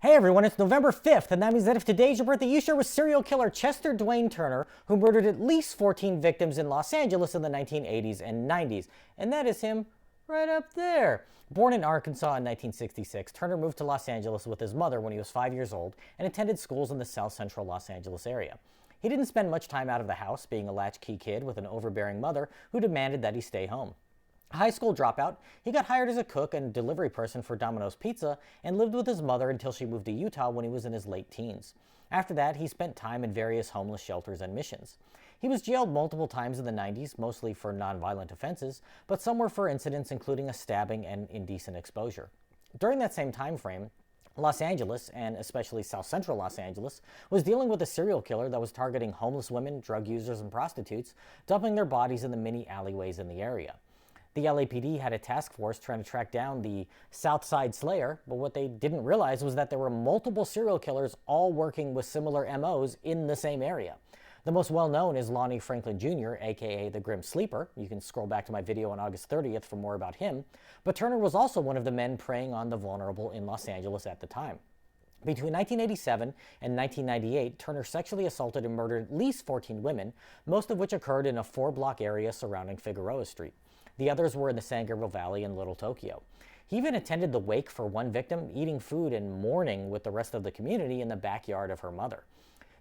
Hey everyone, it's November 5th, and that means that if today's your birthday, you share with serial killer Chester Dwayne Turner, who murdered at least 14 victims in Los Angeles in the 1980s and 90s. And that is him right up there. Born in Arkansas in 1966, Turner moved to Los Angeles with his mother when he was 5 years old and attended schools in the South Central Los Angeles area. He didn't spend much time out of the house, being a latchkey kid with an overbearing mother who demanded that he stay home. A high school dropout, he got hired as a cook and delivery person for Domino's Pizza and lived with his mother until she moved to Utah when he was in his late teens. After that, he spent time in various homeless shelters and missions. He was jailed multiple times in the 90s, mostly for nonviolent offenses, but some were for incidents including a stabbing and indecent exposure. During that same time frame, Los Angeles, and especially South Central Los Angeles, was dealing with a serial killer that was targeting homeless women, drug users, and prostitutes, dumping their bodies in the many alleyways in the area. The LAPD had a task force trying to track down the South Side Slayer, but what they didn't realize was that there were multiple serial killers all working with similar MOs in the same area. The most well-known is Lonnie Franklin Jr., aka the Grim Sleeper. You can scroll back to my video on August 30th for more about him. But Turner was also one of the men preying on the vulnerable in Los Angeles at the time. Between 1987 and 1998, Turner sexually assaulted and murdered at least 14 women, most of which occurred in a 4-block area surrounding Figueroa Street. The others were in the San Gabriel Valley and Little Tokyo. He even attended the wake for one victim, eating food and mourning with the rest of the community in the backyard of her mother.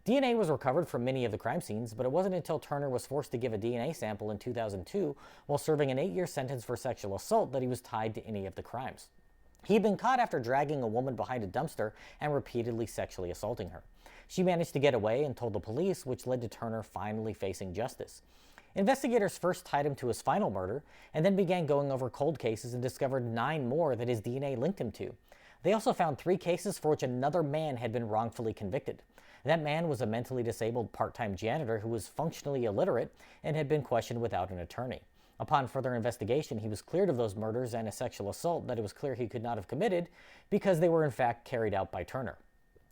DNA was recovered from many of the crime scenes, but it wasn't until Turner was forced to give a DNA sample in 2002 while serving an 8-year sentence for sexual assault that he was tied to any of the crimes. He had been caught after dragging a woman behind a dumpster and repeatedly sexually assaulting her. She managed to get away and told the police, which led to Turner finally facing justice. Investigators first tied him to his final murder and then began going over cold cases and discovered 9 more that his DNA linked him to. They also found 3 cases for which another man had been wrongfully convicted. That man was a mentally disabled part-time janitor who was functionally illiterate and had been questioned without an attorney. Upon further investigation, he was cleared of those murders and a sexual assault that it was clear he could not have committed because they were in fact carried out by Turner.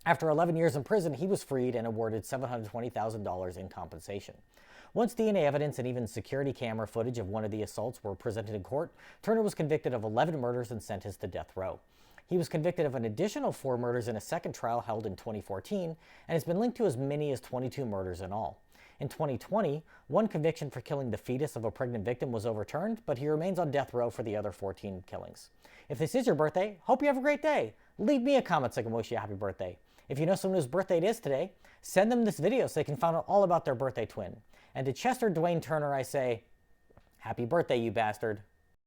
After 11 years in prison, he was freed and awarded $720,000 in compensation. Once DNA evidence and even security camera footage of one of the assaults were presented in court, Turner was convicted of 11 murders and sentenced to death row. He was convicted of an additional 4 murders in a second trial held in 2014 and has been linked to as many as 22 murders in all. In 2020, one conviction for killing the fetus of a pregnant victim was overturned, but he remains on death row for the other 14 killings. If this is your birthday, hope you have a great day. Leave me a comment so I can wish you a happy birthday. If you know someone whose birthday it is today, send them this video so they can find out all about their birthday twin. And to Chester Dwayne Turner, I say, happy birthday, you bastard.